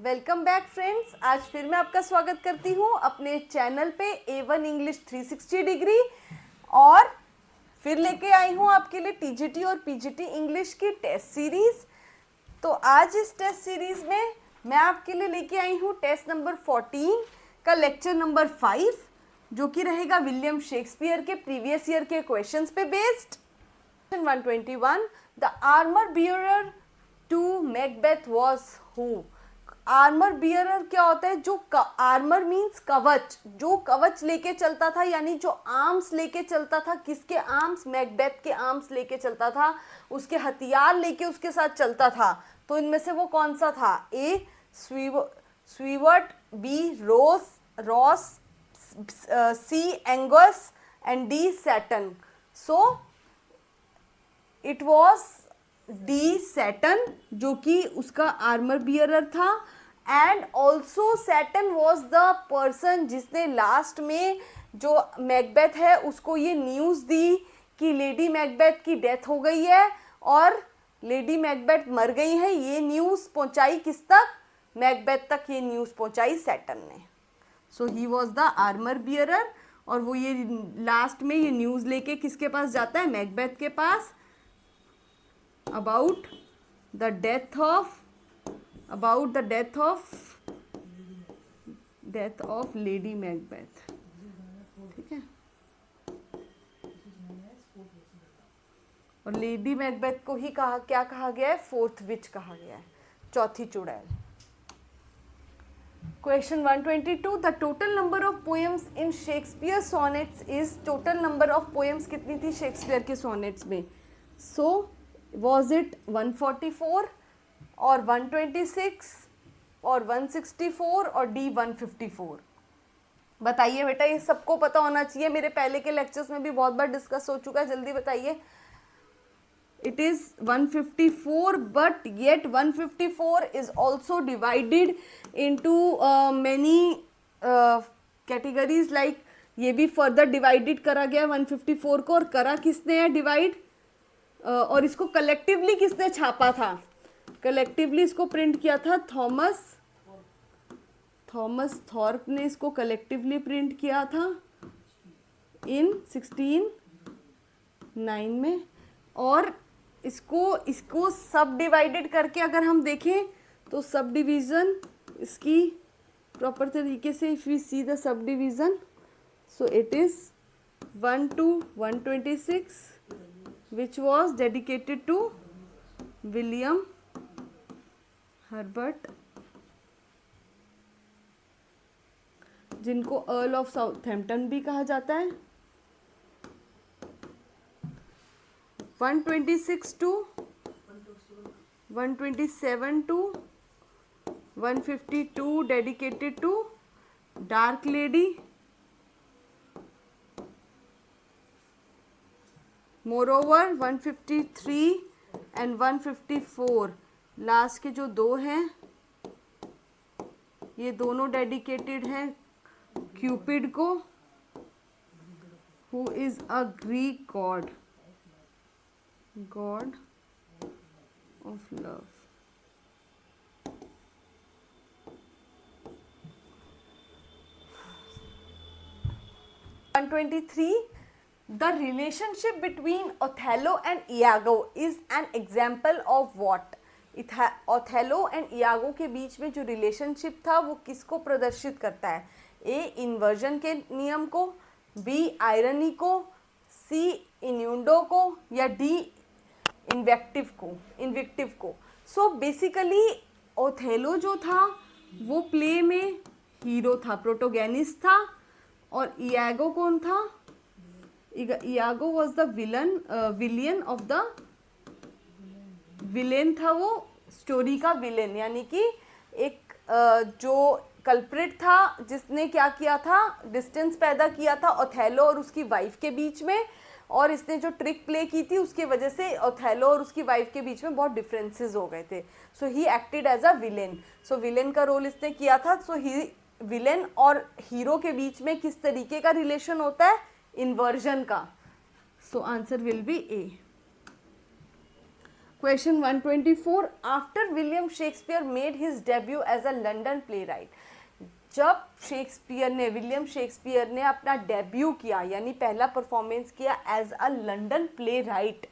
Welcome back friends. आज फिर मैं आपका स्वागत करती हूँ अपने चैनल पे A1 इंग्लिश 360 डिग्री और फिर लेके आई हूँ आपके लिए टीजीटी और पीजीटी इंग्लिश की टेस्ट सीरीज। तो आज इस टेस्ट सीरीज में मैं आपके लिए लेके आई हूँ टेस्ट नंबर 14 का लेक्चर नंबर 5, जो कि रहेगा विलियम शेक्सपियर के प्रीवियस ईयर के क्वेश्चंस पे based. 121 the armour bearer to Macbeth was who. Armour bearer क्या होता है? जो आर्मर मीन्स कवच, जो कवच लेके चलता था, यानी जो आर्म्स लेके चलता था। किसके आर्म्स? मैकबेथ के आर्म्स लेके चलता था, उसके हथियार लेके उसके साथ चलता था। तो इनमें से वो कौन सा था? A Siward, B Ross, C Angus and D Seyton. So it was D Seyton, जो कि उसका आर्मर बियरर था। And also Seyton was the person जिसने लास्ट में जो मैकबेथ है उसको ये न्यूज़ दी कि लेडी मैकबेथ की डेथ हो गई है और लेडी मैकबेथ मर गई है। ये न्यूज़ पहुंचाई किस तक? मैकबेथ तक ये न्यूज़ पहुंचाई सैटन ने। So he was the armour bearer, और वो ये लास्ट में ये न्यूज़ लेके किसके पास जाता है? मैकबेथ के पास, about the death of Lady Macbeth। ठीक है, और लेडी मैकबेथ को ही क्या कहा गया है? फोर्थ विच कहा गया है, चौथी चुड़ैल। Question 122 the total number of poems in Shakespeare sonnets is. Total number of poems कितनी थी शेक्सपियर के सोनेट्स में? सो was it 144 और 126 और 164 और D 154? बताइए बेटा, ये सबको पता होना चाहिए, मेरे पहले के लेक्चर्स में भी बहुत बार डिस्कस हो चुका है। जल्दी बताइए। It is 154, but yet 154 is also divided into many categories. Like ये भी फर्दर डिवाइडेड करा गया 154 को, और करा किसने है डिवाइड? और इसको कलेक्टिवली किसने छापा था? कलेक्टिवली इसको प्रिंट किया था थॉमस थॉर्प ने इसको कलेक्टिवली प्रिंट किया था इन 1609 में। और इसको सब डिवाइडेड करके अगर हम देखें तो सब डिवीज़न इसकी प्रॉपर तरीके से, if we see the subdivision, so it is 1 to 126 which was dedicated to William Herbert, जिनको अर्ल ऑफ साउथहैम्पटन भी कहा जाता है। 126 to 127 to 152 dedicated to Dark Lady। Moreover 153 and 154 last के जो दो हैं, ये दोनों डेडिकेटेड हैं क्यूपिड को, who is a Greek God of love. The relationship between Othello and Iago is an example of what? Othello and Iago के बीच में जो रिलेशनशिप था वो किसको प्रदर्शित करता है? ए इन्वर्जन के नियम को, बी आयरनी को, सी इन्यूंडो को, या डी इन्वेक्टिव को। सो बेसिकली ओथेलो जो था वो प्ले में हीरो था, प्रोटोगेनिस्ट था, और इयागो कौन था? Iago was the villain of the villain था, वो स्टोरी का विलेन, यानी कि एक जो कल्प्रिट था जिसने क्या किया था? डिस्टेंस पैदा किया था ओथेलो और उसकी वाइफ के बीच में, और इसने जो ट्रिक प्ले की थी उसके वजह से ओथेलो और उसकी वाइफ के बीच में बहुत डिफरेंसेस हो गए थे। So he acted as a villain. So villain का रोल इसने किया था। सो ही विलेन और हीरो के बीच में किस तरीके का रिलेशन होता है? इन्वर्जन का। So answer will be A. Question 124. After William Shakespeare made his debut as a London playwright, जब विलियम शेक्सपियर ने अपना डेब्यू किया यानी पहला परफॉर्मेंस किया as a London playwright,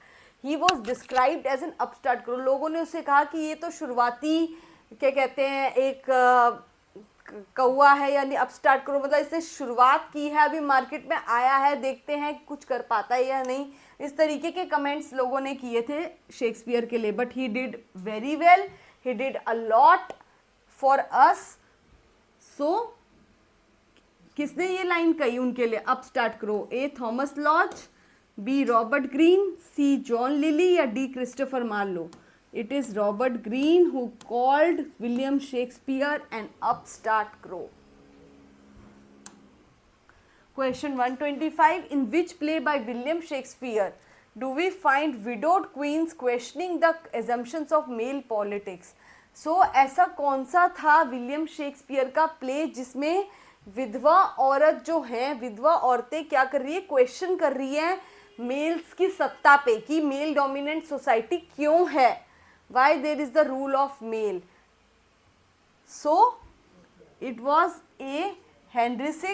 he was described as an upstart crow. लोगों ने उससे कहा कि ये तो शुरुआती क्या कहते हैं एक कौआ है, यानी अपस्टार्ट करो मतलब इसने शुरुआत की है, अभी मार्केट में आया है, देखते हैं कुछ कर पाता है या नहीं. इस तरीके के कमेंट्स लोगों ने किए थे शेक्सपियर के लिए. But he did very well, he did a lot for us. So किसने ये लाइन कही उनके लिए, upstart crow? A Thomas Lodge, B Robert Greene, C John Lyly या D Christopher Marlowe? It is Robert Greene who called William Shakespeare an upstart crow. Question 125. In which play by William Shakespeare do we find widowed queens questioning the assumptions of male politics? So ऐसा कौन सा था William Shakespeare का play जिसमें विधवा औरत जो हैं, विधवा औरतें क्या कर रही है, क्वेश्चन कर रही हैं मेल्स की सत्ता पे कि मेल डोमिनेंट सोसाइटी क्यों है, why there is the rule of male. So it was A. Henry VI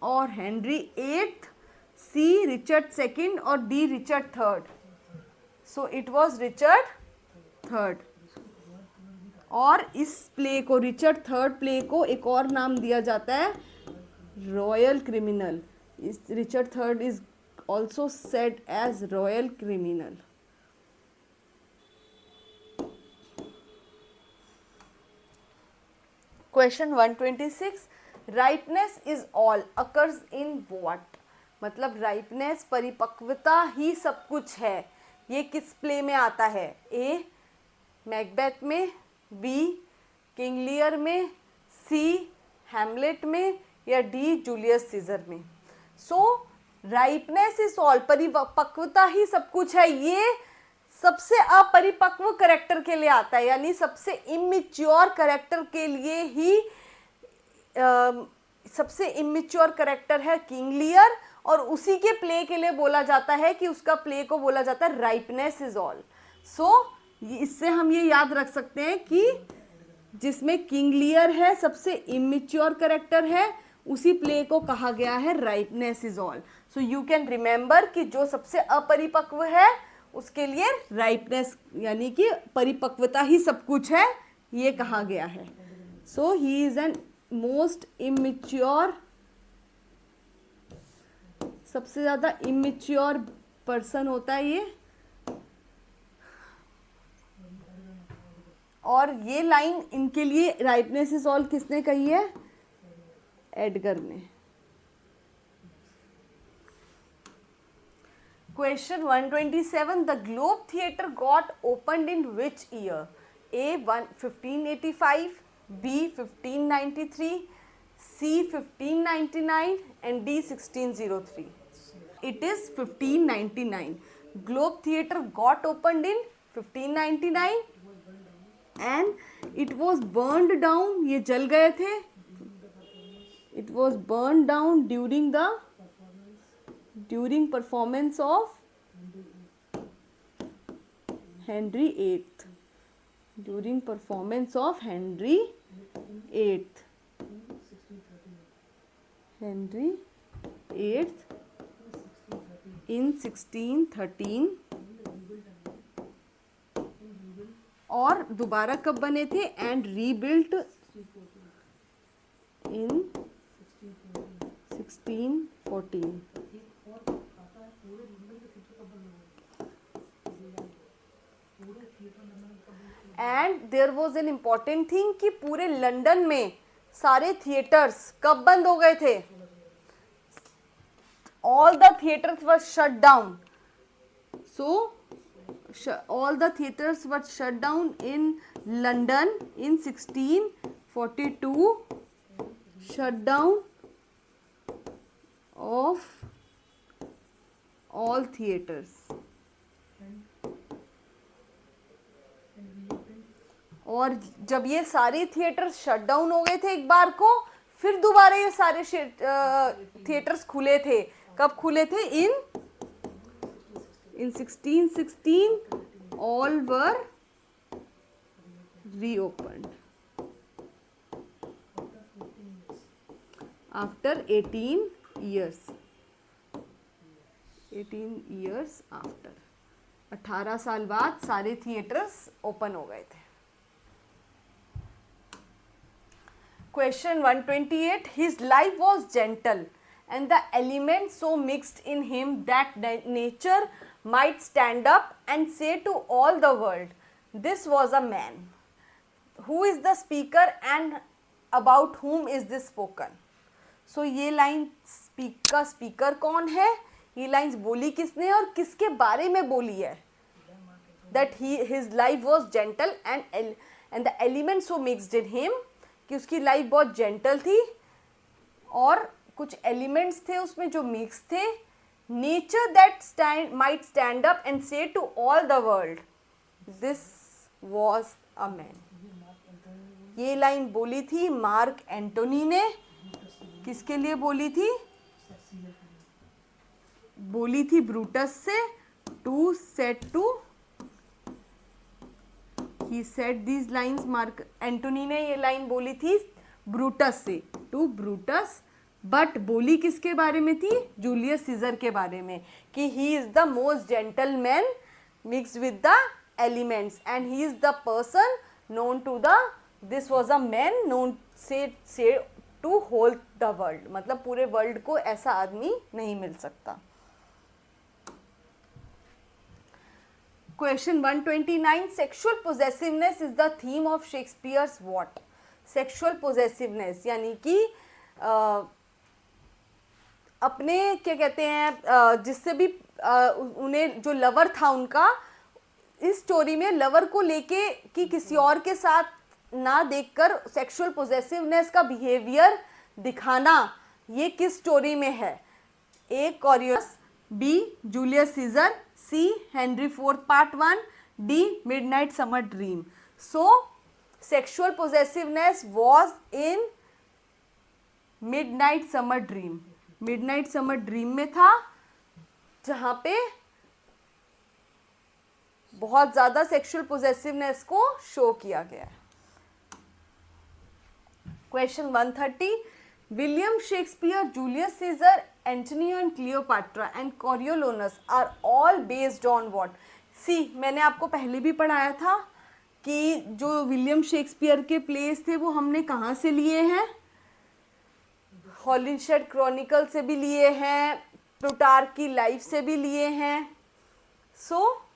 or Henry VIII, C. Richard II or D. Richard III. So it was Richard III. और इस play को, Richard third play को एक और नाम दिया जाता है रॉयल क्रिमिनल. इस Richard third is also said as royal criminal. Question 126. Ripeness is all occurs in what? मतलब राइपनेस, परिपक्वता ही सब कुछ है, ये किस प्ले में आता है? ए. मैकबेथ में, बी. किंग लियर में, सी. हैमलेट में या डी. जूलियस सीजर में? सो राइपनेस इज ऑल, परिपक्वता ही सब कुछ है, ये सबसे अपरिपक्व करेक्टर के लिए आता है, यानी सबसे इमेच्योर करेक्टर के लिए ही सबसे इमेच्योर करेक्टर है किंग लियर, और उसी के प्ले के लिए बोला जाता है कि उसका प्ले को बोला जाता है राइपनेस इज ऑल. सो इससे हम ये याद रख सकते हैं कि जिसमें किंग लियर है, सबसे इमेच्योर करेक्टर है, उसी प्ले को कहा गया है ripeness is all. So you can remember कि जो सबसे अपरिपक्व है उसके लिए राइपनेस यानी कि परिपक्वता ही सब कुछ है, ये कहा गया है. So he is an most immature, सबसे ज्यादा इमेच्योर पर्सन होता है ये. और ये लाइन इनके लिए राइपनेस इज ऑल किसने कही है? एडगर ने. Question 127. The Globe Theatre got opened in which year? A. 1585, B. 1593, C. 1599 and D. 1603. It is 1599. Globe Theatre got opened in 1599 and it was burned down. ये जल गए थे. It was burned down during performance of Henry VIII. During performance of Henry VIII. Henry VIII in 1613. और दोबारा कब बने थे? And rebuilt in 1614. And there was an important thing कि पूरे लंदन में सारे थिएटर्स कब बंद हो गए थे? All the theatres were shut down. So all the theaters were shut down in London in 1642. Shutdown of all theaters. और जब ये सारे थिएटर्स शट डाउन हो गए थे एक बार को, फिर दोबारा ये सारे थिएटर्स खुले थे. कब खुले थे? in 1616 all were reopened after 18 years. 18 years after, 18 साल बाद सारे थिएटर्स ओपन हो गए थे. Question 128. His life was gentle and the elements so mixed in him that nature might stand up and say to all the world, this was a man. Who is the speaker and about whom is this spoken? So ये line का speaker कौन है, ये lines बोली किसने और किसके बारे में बोली है. That his life was gentle and the elements so mixed in him, कि उसकी लाइफ बहुत जेंटल थी और कुछ एलिमेंट्स थे उसमें जो मिक्स थे. Nature that might stand up and say to all the world, this was a man. ये लाइन बोली थी मार्क एंटोनी ने. किसके लिए बोली थी? बोली थी ब्रूटस से. To set to, he said these lines, Mark Antony ने ये लाइन बोली थी ब्रूटस से, टू ब्रूटस. बट बोली किसके बारे में थी? जूलियस सीजर के बारे में, कि he is the most gentleman mixed with the elements and he is the person known to the, this was a man known say to hold the world. मतलब पूरे वर्ल्ड को ऐसा आदमी नहीं मिल सकता. Question 129. Sexual possessiveness is the theme of Shakespeare's what? Sexual possessiveness यानी कि अपने क्या कहते हैं, जिससे भी उन्हें जो लवर था उनका, इस स्टोरी में लवर को लेके कि किसी और के साथ ना देखकर सेक्सुअल पोजेसिवनेस का बिहेवियर दिखाना, ये किस स्टोरी में है? A Coriolanus, B Julius Caesar, C Henry fourth part 1, D Midnight Summer Dream. So sexual possessiveness was in Midnight Summer Dream. Midnight Summer Dream में था, जहां पे बहुत ज्यादा सेक्सुअल पोजेसिवनेस को शो किया गया है. Question 130. William Shakespeare, Julius Caesar, Antonio and Cleopatra and Coriolanus are all based on what? C, मैंने आपको पहले भी पढ़ाया था कि जो विलियम शेक्सपियर के प्लेस थे वो हमने कहाँ से लिए हैं? हॉलिंशेड क्रॉनिकल से भी लिए हैं, प्लूटार्क की लाइफ से भी लिए हैं. सो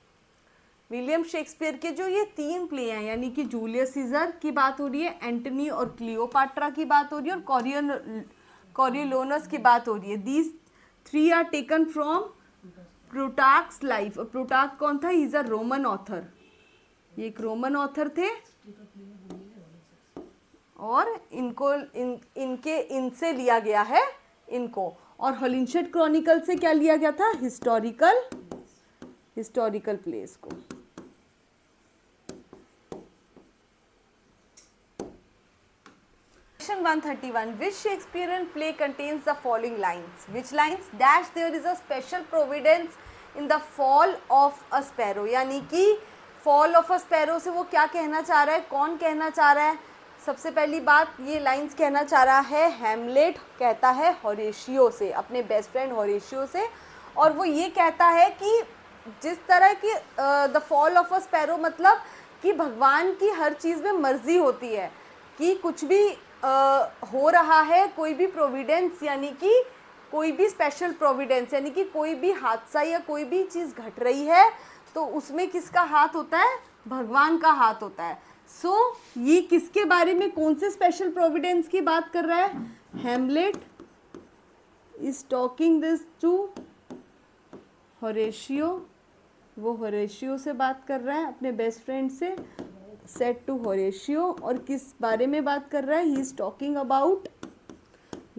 विलियम शेक्सपियर के जो ये 3 प्ले हैं, यानी कि जूलियस सीजर की बात हो रही है, एंटनी और क्लियोपाट्रा की बात हो रही है और कॉरियोलोनस की बात हो रही है. These 3 are taken from Plutarch's life. और प्लूटार्क कौन था? He is a Roman author. ये एक रोमन ऑथर थे और इनसे लिया गया है इनको. और हॉलिंशेड क्रॉनिकल से क्या लिया गया था? हिस्टोरिकल प्लेस को. Question 131. Which Shakespearean play contains the following lines? Which lines? Dash there is a special providence in the fall of a sparrow. यानी कि fall of a sparrow से वो क्या कहना चाह रहा है? कौन कहना चाह रहा है? सबसे पहली बात, ये लाइन्स कहना चाह रहा है हैमलेट कहता है होरेशियो से, अपने बेस्ट फ्रेंड होरेशियो से. और वो ये कहता है कि जिस तरह की the fall of a sparrow, मतलब कि भगवान की हर चीज़ में मर्जी होती है, कि कुछ भी हो रहा है, कोई भी प्रोविडेंस यानी कि कोई भी स्पेशल प्रोविडेंस यानी कि कोई भी हादसा या कोई भी चीज़ घट रही है तो उसमें किसका हाथ होता है? भगवान का हाथ होता है. सो ये किसके बारे में, कौन से स्पेशल प्रोविडेंस की बात कर रहा है? Hamlet is talking this to Horatio. वो होरेशियो से बात कर रहा है, अपने बेस्ट फ्रेंड से. Said to Horatio. और किस बारे में बात कर रहा है? He is talking about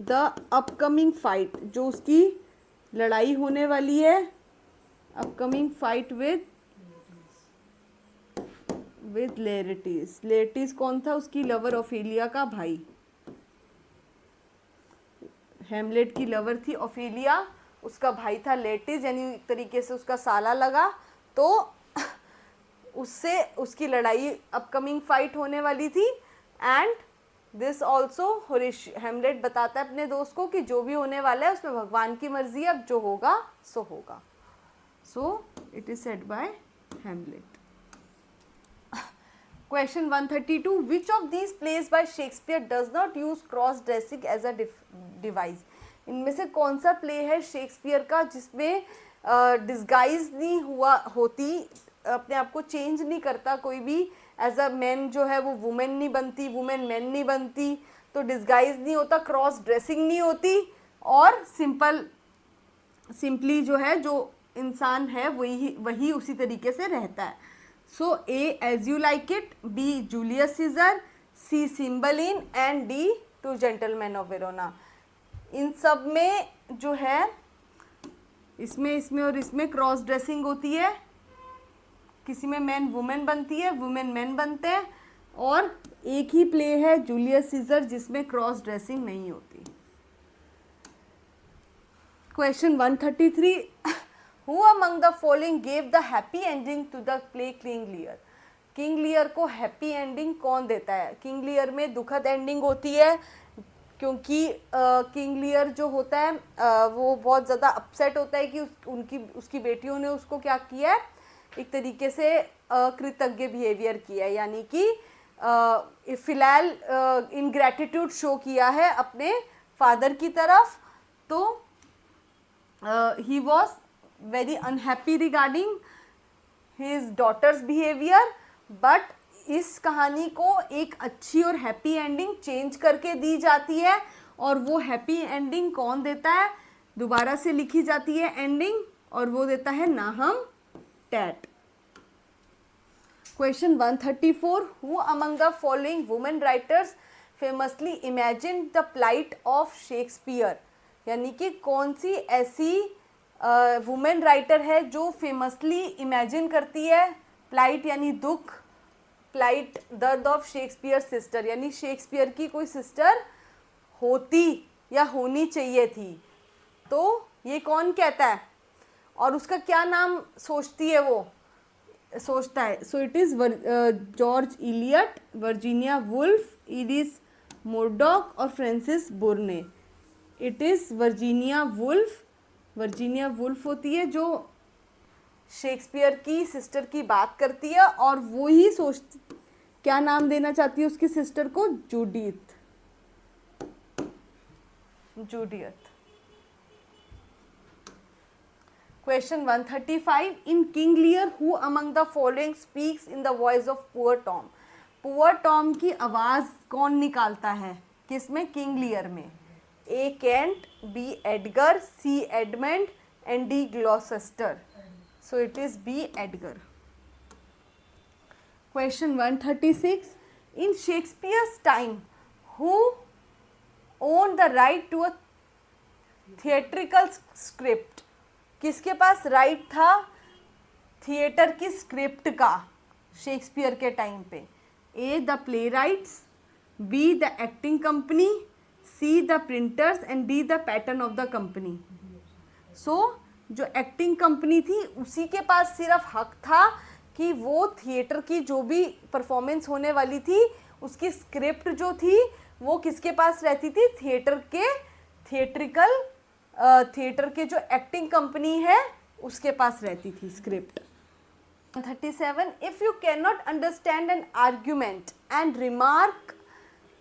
the upcoming fight, जो उसकी लड़ाई होने वाली है. Upcoming fight with Laertes. Laertes कौन था? उसकी लवर ओफेलिया का भाई. हेमलेट की लवर थी ओफेलिया, उसका भाई था लेटिस, यानी एक तरीके से उसका साला लगा. तो उससे उसकी लड़ाई अपकमिंग फाइट होने वाली थी। एंड दिस ऑल्सो हेमलेट बताता है अपने दोस्त को कि जो भी होने वाला है उसमें भगवान की मर्जी है, अब जो होगा सो होगा। सो it is said bye Hamlet. Question 132. Which of these plays by Shakespeare does not use cross dressing as a device? इनमें से कौन सा प्ले है शेक्सपियर का जिसमें डिस्गाइज नहीं होती, अपने आप को चेंज नहीं करता कोई भी, एज अ मैन जो है वो वुमेन नहीं बनती, वुमेन मैन नहीं बनती, तो डिस्गाइज नहीं होता, क्रॉस ड्रेसिंग नहीं होती, और सिंपली जो है जो इंसान है वही उसी तरीके से रहता है। So A as you like it, B Julius Caesar, C Cymbeline and D two gentleman of Verona. इन सब में जो है इसमें और इसमें क्रॉस ड्रेसिंग होती है, किसी में मैन वुमेन बनती है, वुमेन मैन बनते हैं, और एक ही प्ले है जूलियस सीजर जिसमें क्रॉस ड्रेसिंग नहीं होती। Question 133. Who among the following gave the happy ending to the play King Lear? King Lear को हैप्पी एंडिंग कौन देता है? किंग लियर में दुखद एंडिंग होती है क्योंकि किंग लियर जो होता है वो बहुत ज़्यादा अपसेट होता है कि उसकी बेटियों ने उसको क्या किया है, एक तरीके से कृतज्ञ बिहेवियर किया है, यानी कि फिलहाल इनग्रैटिट्यूड शो किया है अपने फादर की तरफ। तो he was very unhappy regarding his daughter's behavior, but इस कहानी को एक अच्छी और हैप्पी एंडिंग चेंज करके दी जाती है, और वो हैप्पी एंडिंग कौन देता है? दोबारा से लिखी जाती है एंडिंग, और वो देता है नाहम TET. Question 134. Who among the following women writers famously imagined the plight of Shakespeare? यानी कि कौन सी ऐसी वुमेन राइटर है जो फेमसली इमेजिन करती है प्लाइट यानी दुख, प्लाइट दर्द ऑफ शेक्सपियर सिस्टर, यानी शेक्सपियर की कोई सिस्टर होती या होनी चाहिए थी। तो ये कौन कहता है और उसका क्या नाम सोचती है, वो सोचता है? So it is George Eliot, Virginia Woolf, Iris Murdoch और Frances Bourne. It is Virginia Woolf. Virginia Woolf होती है जो शेक्सपियर की सिस्टर की बात करती है, और वो ही क्या नाम देना चाहती है उसकी सिस्टर को? Judith. Question 135. In King Lear who among the following speaks in the voice of poor Tom? Poor Tom की आवाज़ कौन निकालता है किसमें? किंग लियर में। A Kent, B Edgar, C Edmund and D Gloucester. So it is B Edgar. Question 136. In Shakespeare's time who own the right to a theatrical script? किसके पास right था थिएटर की स्क्रिप्ट का Shakespeare के time पे? A the playwrights, B the acting company, C the printers and D the pattern of the company. So जो acting company थी उसी के पास सिर्फ हक था कि वो थिएटर की जो भी परफॉर्मेंस होने वाली थी उसकी स्क्रिप्ट जो थी वो किसके पास रहती थी? थिएटर के जो एक्टिंग कंपनी है उसके पास रहती थी script. 37. If you cannot understand an argument and remark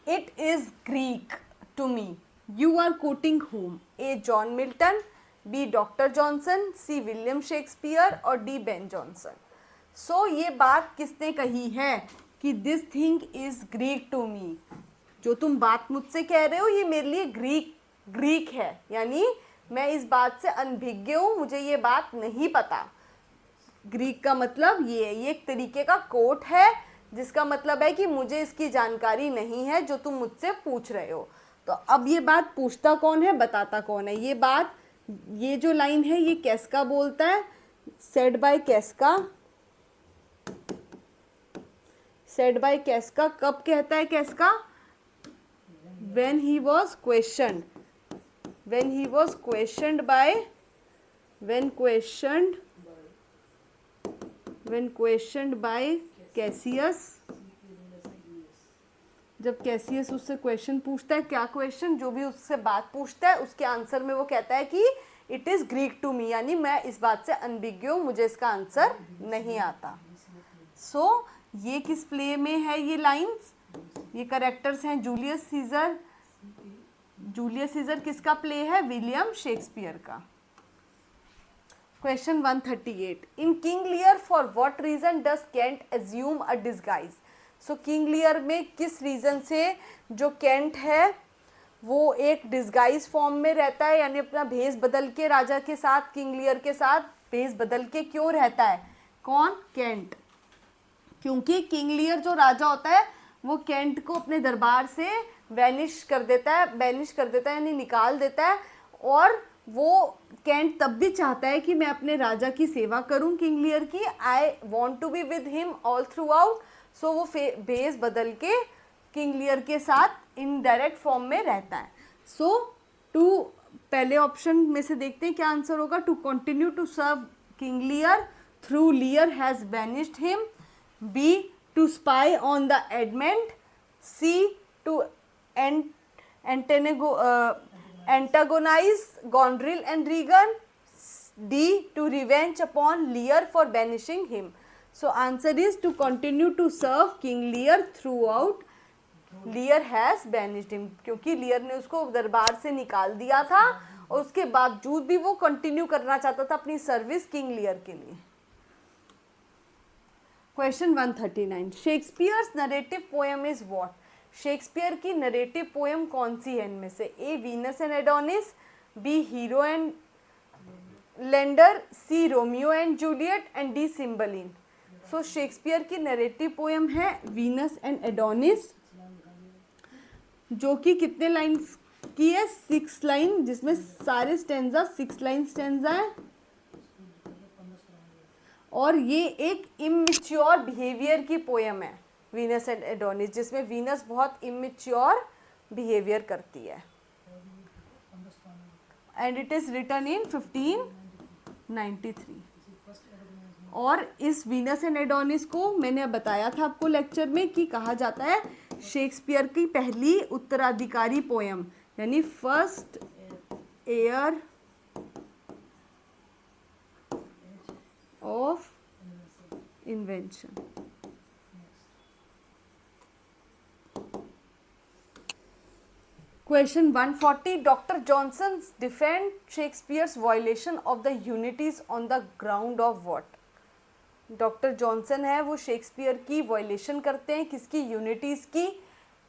it is Greek to me, you are quoting whom? A. John Milton, B. Dr. Johnson, C. William Shakespeare और D. Ben Jonson. So ये बात किसने कही है कि this thing is Greek to me? जो तुम बात मुझसे कह रहे हो ये मेरे लिए ग्रीक है, यानी मैं इस बात से अनभिज्ञ हूँ, मुझे ये बात नहीं पता। ग्रीक का मतलब ये एक तरीके का कोट है जिसका मतलब है कि मुझे इसकी जानकारी नहीं है जो तुम मुझसे पूछ रहे हो। तो अब ये बात पूछता कौन है, बताता कौन है? ये जो लाइन है ये कैस्का बोलता है, said by Casca. Said by Casca कब कहता है Casca? when he was questioned when questioned by Cassius, जब कैसियस उससे क्वेश्चन पूछता है, क्या क्वेश्चन, जो भी उससे बात पूछता है उसके आंसर में वो कहता है कि it is Greek to me, यानी मैं इस बात से अनबिग्यू, मुझे इसका आंसर नहीं आता। सो ये किस प्ले में है ये लाइंस, ये करेक्टर्स हैं जूलियस सीजर। जूलियस सीजर किसका प्ले है, विलियम शेक्सपियर का। Question 138, in King Lear for what reason does Kent assume a disguise. So King Lear में किस रीजन से जो केंट है वो एक डिस्गाइज फॉर्म में रहता है, यानी अपना भेष बदल के राजा के साथ, किंग लियर के साथ भेष बदल के क्यों रहता है, कौन, केंट। क्योंकि किंग लियर जो राजा होता है वो केंट को अपने दरबार से बैनिश कर देता है यानी निकाल देता है, और वो केंट तब भी चाहता है कि मैं अपने राजा की सेवा करूं किंग लियर की, I want to be with him all throughout so. सो वो भेष बदल के किंग लियर के साथ इनडायरेक्ट फॉर्म में रहता है। सो टू, पहले ऑप्शन में से देखते हैं क्या आंसर होगा, to continue to serve King Lear through Lear has banished him, b to spy on the Edmund, c to antagonize Gondril and Regan, D to revenge upon Lear for banishing him. So answer is to continue to serve King Lear throughout Lear has banished him, क्योंकि Lear ने उसको दरबार से निकाल दिया था और उसके बावजूद भी वो कंटिन्यू करना चाहता था अपनी सर्विस किंग लियर के लिए। Question 139, Shakespeare's narrative poem is what. Shakespeare की नरेटिव पोएम कौन सी है इनमें से, A Venus and Adonis, B Hero and Leander, C Romeo and Juliet and D Cymbeline. So Shakespeare की नरेटिव पोएम है वीनस एंड एडोनिस, जो कि कितने लाइन्स की है, 6 लाइन, जिसमें सारे स्टेंजा 6 लाइन स्टेंजा है, और ये एक इमेच्योर बिहेवियर की पोएम है वीनस एंड एडोनिस, जिसमें वीनस बहुत इमेच्योर बिहेवियर करती है, and it is written in 1593। और इस वीनस एंड एडोनिस को मैंने बताया था आपको लेक्चर में कि कहा जाता है शेक्सपियर की पहली उत्तराधिकारी पोएम, यानी first air of invention. Question 140, Dr. Johnson defend Shakespeare's violation of the unities on the ground of what? Doctor Johnson है वो शेक्सपियर की वायलेशन करते हैं, किसकी, यूनिटीज़ की,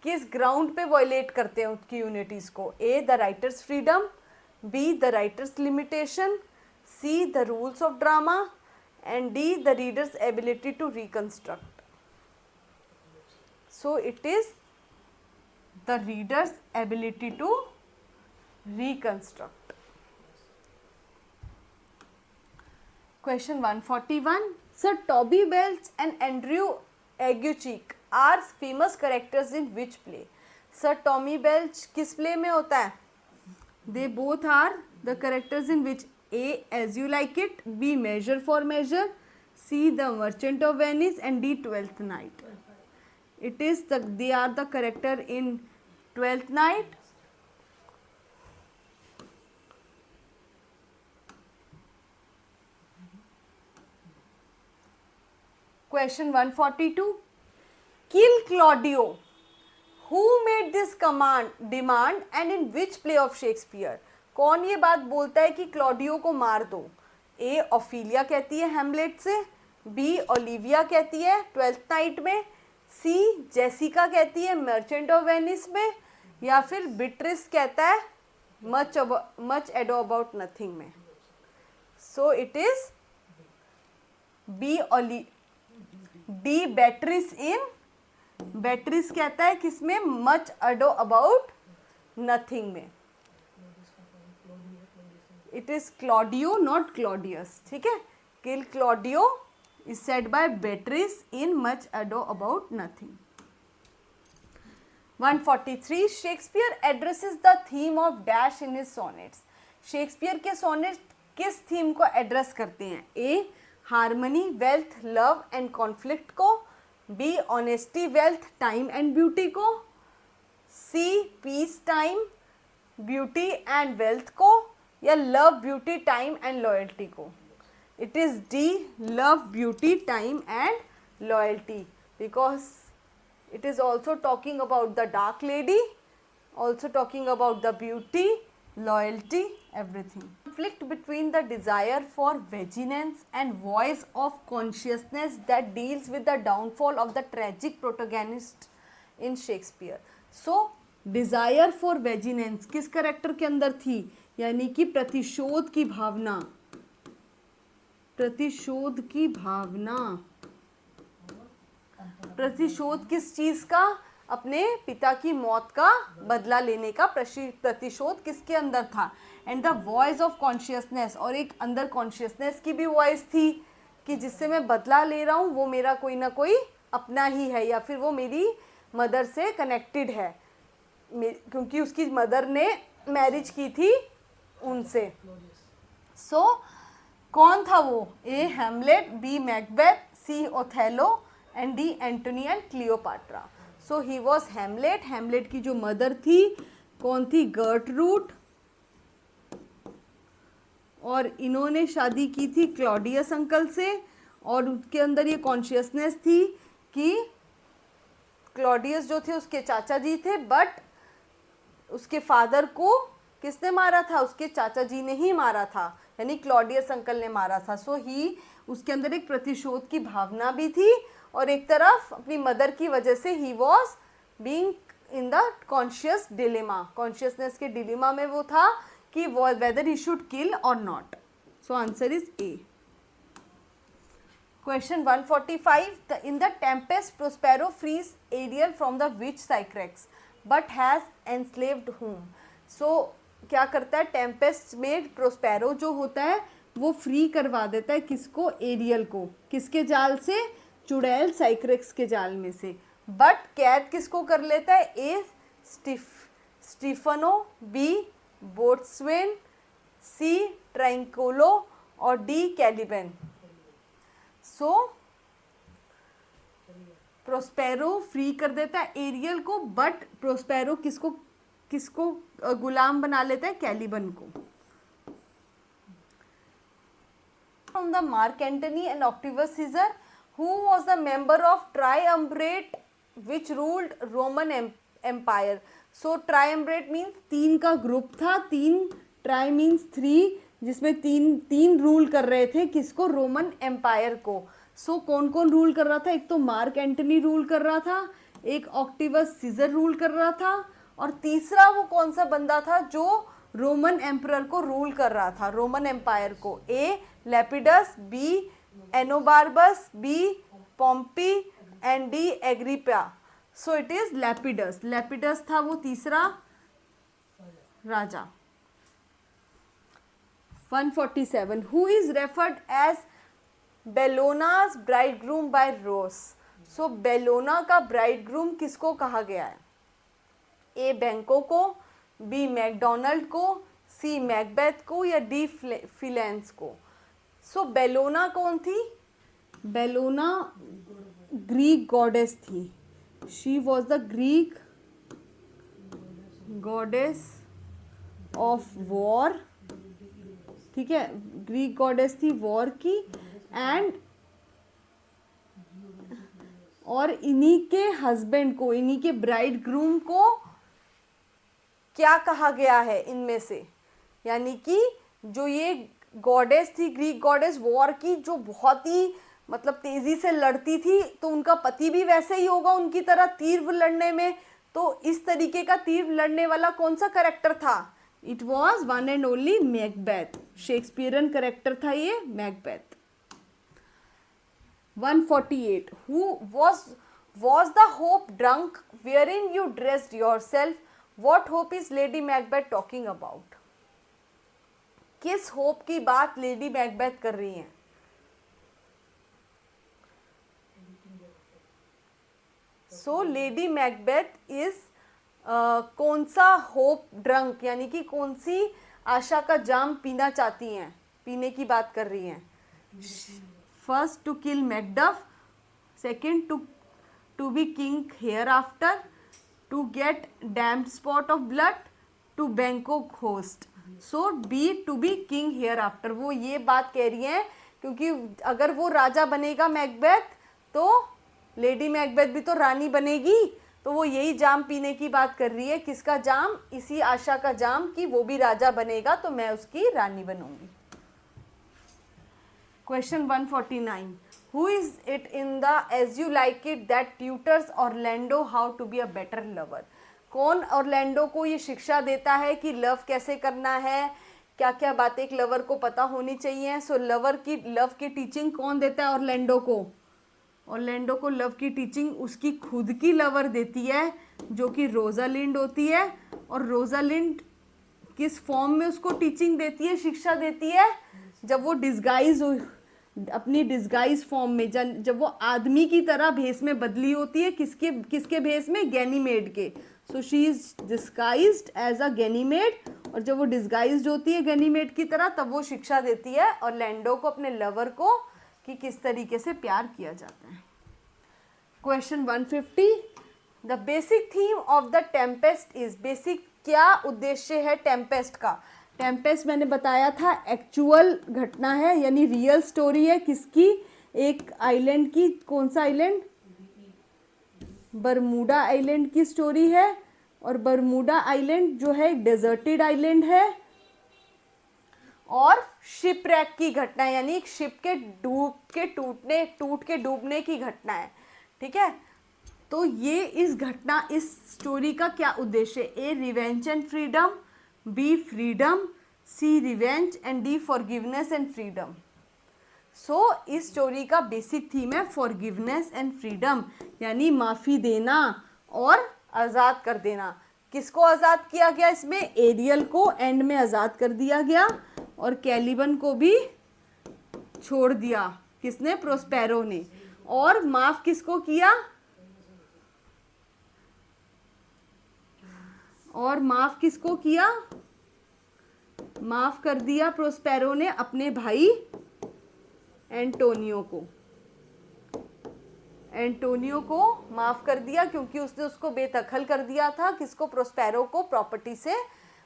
किस ग्राउंड पे वायलेट करते हैं उसकी यूनिटीज़ को, A the writer's freedom, B the writer's limitation, C the rules of drama and D the reader's ability to reconstruct. So it is the reader's ability to reconstruct. Question 141, Sir Toby Welch and Andrew Aguecheek are famous characters in which play? Sir Tommy Welch किस play में होता है? They both are the characters in which, A As You Like It, B Measure for Measure, C The Merchant of Venice and D Twelfth Night. It is they are the character in Twelfth Night. Question 142, kill Claudio. Who made this demand and in which play of Shakespeare? कौन ये बात बोलता है कि Claudio को मार दो? ए Ophelia कहती है हेमलेट से, बी ओलिविया कहती है ट्वेल्थ नाइट में, सी जेसिका कहती है मर्चेंट ऑफ वेनिस में, या फिर बिट्रिस कहता है मच एडो अबाउट नथिंग में। So it is B D Beatrice in, Beatrice कहता है किसमें, मच एडो अबाउट नथिंग में। It is Claudio not Claudius, ठीक है। Kill Claudio is said by Beatrice in Much Ado About Nothing. 143, Shakespeare addresses the theme of dash in his sonnets. Shakespeare के sonnet किस theme को address करते हैं? A harmony, wealth, love and conflict को, B honesty, wealth, time and beauty को, C peace, time, beauty and wealth को, या love, beauty, time and loyalty को. It is D, love, beauty, time and loyalty, because it is also talking about the dark lady, also talking about the beauty, loyalty, everything. Conflict between the desire for vigilance and voice of consciousness that deals with the downfall of the tragic protagonist in Shakespeare. So desire for vigilance किस character के अंदर थी, यानी कि प्रतिशोध की भावना, प्रतिशोध की भावना. प्रतिशोध किस चीज का, अपने पिता की मौत का बदला लेने का प्रतिशोध किसके अंदर था. And the voice of consciousness, और एक अंदर कॉन्शियसनेस की भी वॉइस थी कि जिससे मैं बदला ले रहा हूँ वो मेरा कोई ना कोई अपना ही है, या फिर वो मेरी मदर से कनेक्टेड है, क्योंकि उसकी मदर ने मैरिज की थी उनसे. सो कौन था वो, A Hamlet, B Macbeth, C Othello and D Antony and Cleopatra. So he was Hamlet. Hamlet की जो मदर थी कौन थी, गर्टरूड, और इन्होंने शादी की थी क्लॉडियस अंकल से, और उसके अंदर ये कॉन्शियसनेस थी कि क्लॉडियस जो थे उसके चाचा जी थे, बट उसके फादर को किसने मारा था, उसके चाचा जी ने ही मारा था, यानी क्लॉडियस अंकल ने मारा था. सो ही, उसके अंदर एक प्रतिशोध की भावना भी थी, और एक तरफ अपनी मदर की वजह से he was being in the conscious dilemma, consciousness के डिलेमा में वो था कि वेदर ही शुड किल और not. So answer is a. Question 145. In the tempest, Prospero frees Ariel from the witch Sycorax, but has enslaved whom? So क्या करता है, Tempest में प्रोस्पेरो जो होता है वो फ्री करवा देता है किसको, एरियल को. किसके जाल से, चुड़ैल साइक्रेक्स के जाल में से. बट कैद किसको कर लेता है, ए स्टीफनो, बी बोट्सवेन, सी ट्रैंकोलो और डी कैलिबन. सो प्रोस्पेरो फ्री कर देता है एरियल को, बट प्रोस्पेरो किसको किसको गुलाम बना लेता है, कैलिबन को. From the Mark Antony and Octavius Caesar, who was the member of triumvirate which ruled Roman Empire. So triumvirate means तीन का ग्रुप था, तीन, ट्राई मीन्स थ्री, जिसमें तीन रूल कर रहे थे किसको, रोमन एम्पायर को. सो कौन कौन रूल कर रहा था, एक तो मार्क एंटनी रूल कर रहा था, एक ऑक्टिवस सीजर रूल कर रहा था, और तीसरा वो कौन सा बंदा था जो रोमन एम्परर को रूल कर रहा था, रोमन एम्पायर को. A Lepidus, B Enobarbus, B Pompey and D Agrippa. So it is Lepidus. Lepidus था वो तीसरा राजा. 147. Who is referred as Bellona's bridegroom by Ross? So Belona का ब्राइडग्रूम किसको कहा गया है, ए बैंको को, बी मैकडोनल्ड को, सी मैकबेथ को, या डी फिलेंस को. सो बेलोना कौन थी, बेलोना ग्रीक गॉडेस थी. She was the Greek goddess of war. ठीक है, ग्रीक गॉडेस थी वॉर की. एंड और इन्हीं के हस्बैंड को, इन्हीं के ब्राइड ग्रूम को क्या कहा गया है इनमें से, यानी कि जो ये गॉडेस थी, ग्रीक गॉडेस वॉर की, जो बहुत ही मतलब तेजी से लड़ती थी, तो उनका पति भी वैसे ही होगा उनकी तरह तीर लड़ने में. तो इस तरीके का तीर लड़ने वाला कौन सा करेक्टर था, it was one and only Macbeth. Shakespearean character था ये Macbeth. 148. Who was the hope drunk wherein you dressed yourself? What hope is Lady Macbeth talking about? किस होप की बात लेडी मैकबेथ कर रही हैं? सो लेडी मैकबेथ इज कौन सा होप ड्रंक, यानी कि कौन सी आशा का जाम पीना चाहती हैं, पीने की बात कर रही हैं. First to kill Macduff, second to be king hereafter, to get damned spot of blood, to Banquo's ghost. So b to be king hereafter. वो ये बात कह रही हैं क्योंकि अगर वो राजा बनेगा मैकबेथ तो लेडी मैकबेथ भी तो रानी बनेगी. तो वो यही जाम पीने की बात कर रही है. किसका जाम? इसी आशा का जाम कि वो भी राजा बनेगा तो मैं उसकी रानी बनूंगी. Question 149. Who is it in the As You Like It that tutors Orlando how to be a better lover? कौन ऑर्लैंडो को ये शिक्षा देता है कि लव कैसे करना है, क्या क्या बातें एक लवर को पता होनी चाहिए. सो लव की टीचिंग कौन देता है ऑर्लैंडो को? ऑर्लैंडो को लव की टीचिंग उसकी खुद की लवर देती है जो कि रोजालिंड होती है. और रोजालिंड किस फॉर्म में उसको टीचिंग देती है, शिक्षा देती है? जब वो अपनी डिस्गाइज फॉर्म में, जब वो आदमी की तरह भेस में बदली होती है. किसके भेस में? गैनीमेड के. So she is disguised as a Ganymede. और जब वो डिस्गाइज्ड होती है गैनीमेड की तरह तब वो शिक्षा देती है ऑर्लैंडो को, अपने लवर को, कि किस तरीके से प्यार किया जाता है. Question 150. The basic theme of the Tempest is. Basic क्या उद्देश्य है टेम्पेस्ट का? टेम्पेस्ट मैंने बताया था एक्चुअल घटना है, यानी रियल स्टोरी है. किसकी? एक आइलैंड की. कौन सा आइलैंड? बरमूडा आइलैंड की स्टोरी है. और बरमूडा आइलैंड जो है एक डेजर्टेड आइलैंड है. और शिपरैक की घटना है, यानी एक शिप के टूट के डूबने की घटना है. ठीक है. तो ये इस स्टोरी का क्या उद्देश्य है? A revenge and freedom, B freedom, C revenge and D forgiveness and freedom. So इस स्टोरी का बेसिक थीम है फॉरगिवनेस एंड फ्रीडम, यानी माफ़ी देना और आज़ाद कर देना. किसको आज़ाद किया गया इसमें? एरियल को एंड में आज़ाद कर दिया गया और कैलिबन को भी छोड़ दिया. किसने? प्रोस्पेरो ने. और माफ़ किसको किया? और माफ़ किसको किया? माफ़ कर दिया प्रोस्पेरो ने अपने भाई एंटोनियो को. एंटोनियो को माफ़ कर दिया क्योंकि उसने उसको बेदखल कर दिया था. किसको? प्रोस्पेरो को, प्रॉपर्टी से.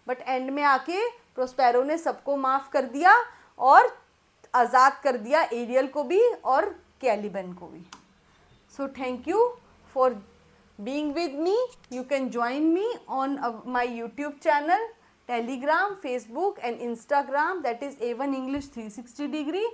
बट एंड में आके प्रोस्पेरो ने सबको माफ़ कर दिया और आज़ाद कर दिया एरियल को भी और कैलिबन को भी. So thank you for being with me. You can join me on my YouTube channel, Telegram, Facebook and Instagram, that is A1 English 360 degree.